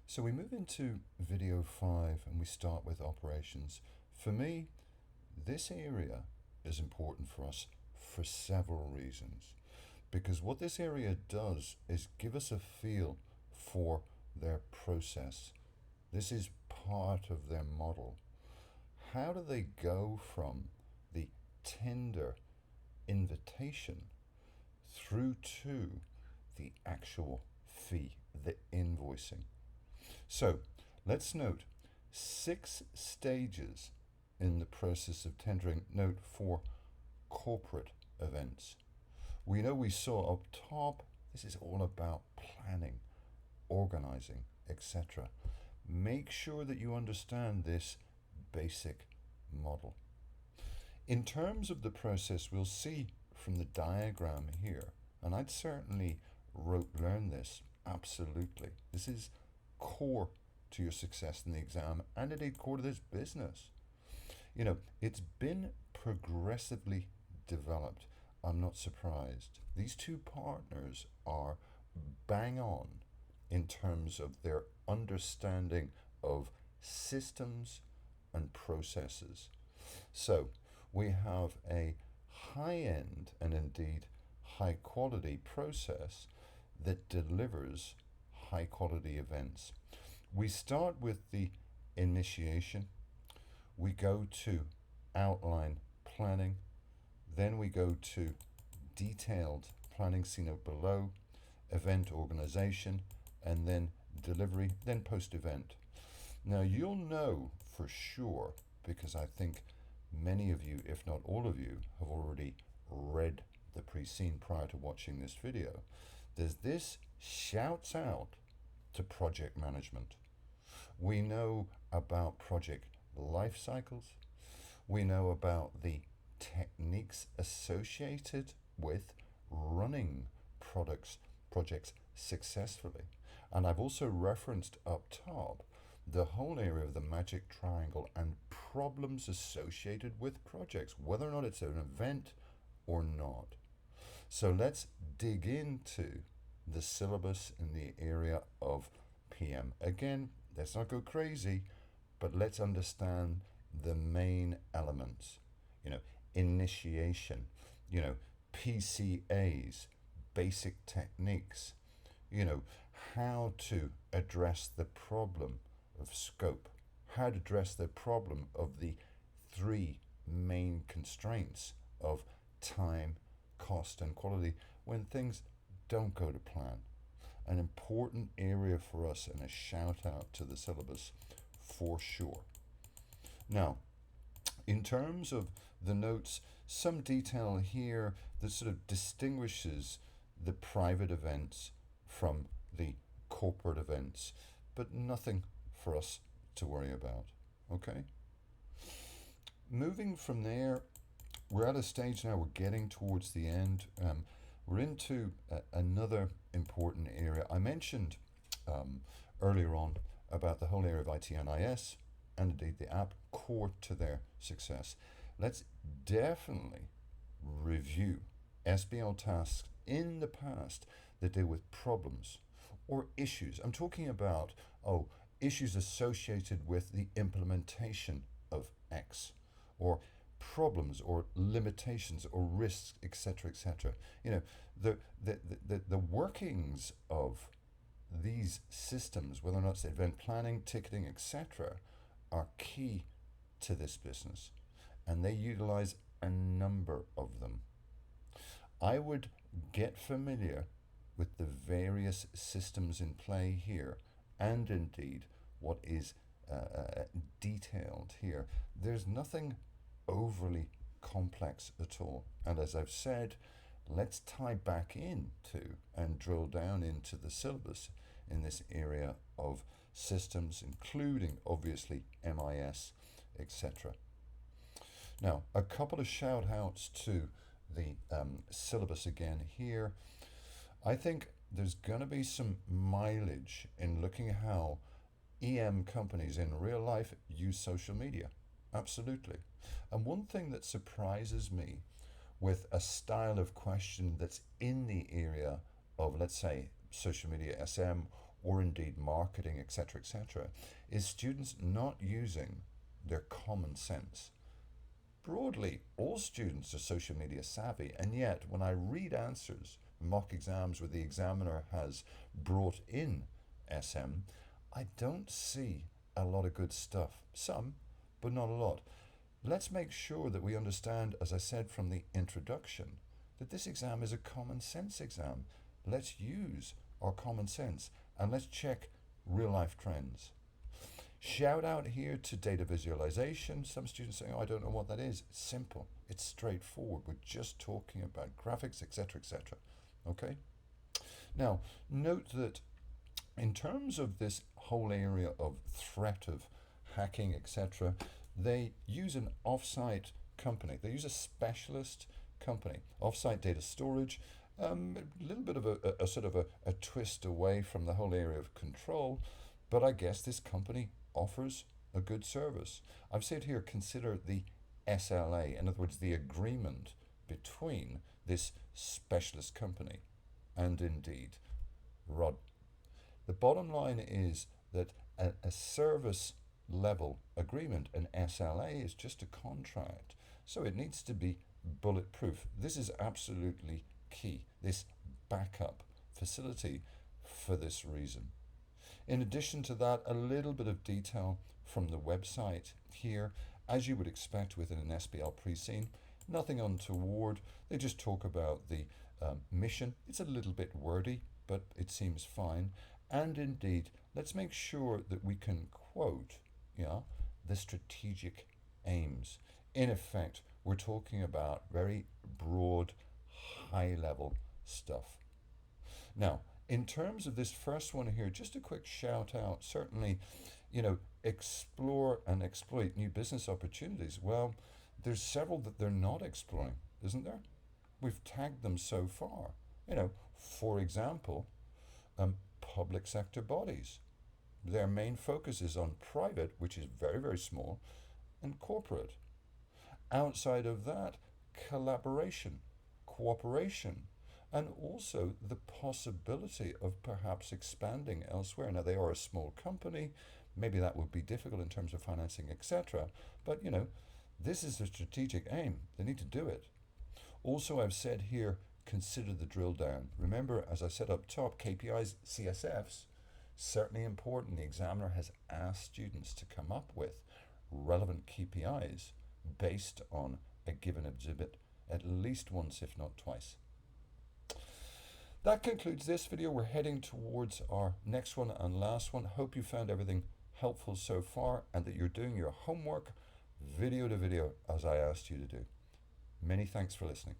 So we move into video 5 and we start with operations. For me, this area is important for us for several reasons. Because what this area does is give us a feel for their process. This is part of their model. How do they go from the tender invitation through to the actual fee, the invoicing? So let's note 6 stages in the process of tendering. Note for corporate events. We know we saw up top, this is all about planning, organizing, etc. Make sure that you understand this basic model. In terms of the process, we'll see from the diagram here, and I'd certainly learn this, absolutely. This is core to your success in the exam and indeed core to this business. It's been progressively developed. I'm not surprised. These two partners are bang on in terms of their understanding of systems and processes. So we have a high end and indeed high quality process that delivers high quality events. We start with the initiation, we go to outline planning, then we go to detailed planning, seen out below, event organization, and then delivery, then post event. Now you'll know for sure, because I think many of you, if not all of you, have already read the pre-scene prior to watching this video. This shouts out to project management. We know about project life cycles. We know about the techniques associated with running projects successfully. And I've also referenced up top the whole area of the magic triangle and problems associated with projects, whether or not it's an event or not. So let's dig into the syllabus in the area of PM. Again, let's not go crazy, but let's understand the main elements. Initiation, PCAs, basic techniques, how to address the problem of scope, how to address the problem of the 3 main constraints of time, cost, and quality when things don't go to plan. An important area for us, and a shout out to the syllabus for sure. Now, in terms of the notes, some detail here that sort of distinguishes the private events from the corporate events, but nothing for us to worry about. Okay? Moving from there, we're at a stage now, we're getting towards the end. We're into another important area. I mentioned earlier on about the whole area of IT&IS and indeed the app core to their success. Let's definitely review SBL tasks in the past that deal with problems or issues. I'm talking about issues associated with the implementation of X, or problems or limitations or risks, etc., etc. The workings of these systems, whether or not it's event planning, ticketing, etc., are key to this business, and they utilize a number of them. I would get familiar with the various systems in play here, and indeed what is detailed here. There's nothing overly complex at all, and as I've said, let's tie back into and drill down into the syllabus in this area of systems, including obviously MIS, etc. Now, a couple of shout outs to the syllabus again here. I think there's going to be some mileage in looking at how EM companies in real life use social media. Absolutely. And one thing that surprises me with a style of question that's in the area of, let's say, social media SM or indeed marketing, etc., is students not using their common sense. Broadly, all students are social media savvy, and yet when I read answers, mock exams where the examiner has brought in SM, I don't see a lot of good stuff. Some, but not a lot. Let's make sure that we understand, as I said from the introduction, that this exam is a common sense exam. Let's use our common sense and let's check real life trends. Shout out here to data visualization. Some students say, oh, I don't know what that is. It's simple. It's straightforward. We're just talking about graphics, etc., Okay? Now, note that in terms of this whole area of threat of hacking, etc., they use an offsite company. They use a specialist company, offsite data storage, a little bit of a sort of a twist away from the whole area of control, but I guess this company offers a good service. I've said here, consider the SLA, in other words, the agreement between this specialist company and indeed Rod. The bottom line is that a service level agreement, an SLA, is just a contract. So it needs to be bulletproof. This is absolutely key, this backup facility, for this reason. In addition to that, a little bit of detail from the website here, as you would expect within an SBL pre-scene. Nothing untoward. They just talk about the mission. It's a little bit wordy, but it seems fine. And indeed, let's make sure that we can quote, the strategic aims. In effect, we're talking about very broad, high-level stuff. Now, in terms of this first one here, just a quick shout out. Certainly, explore and exploit new business opportunities. Well, there's several that they're not exploring, isn't there? We've tagged them so far. For example, public sector bodies. Their main focus is on private, which is very, very small, and corporate. Outside of that, collaboration, cooperation, and also the possibility of perhaps expanding elsewhere. Now, they are a small company. Maybe that would be difficult in terms of financing, etc. But, this is a strategic aim. They need to do it. Also, I've said here, consider the drill down. Remember, as I said up top, KPIs, CSFs, certainly important. The examiner has asked students to come up with relevant KPIs based on a given exhibit at least once, if not twice. That concludes this video. We're heading towards our next one and last one. Hope you found everything helpful so far and that you're doing your homework video to video as I asked you to do. Many thanks for listening.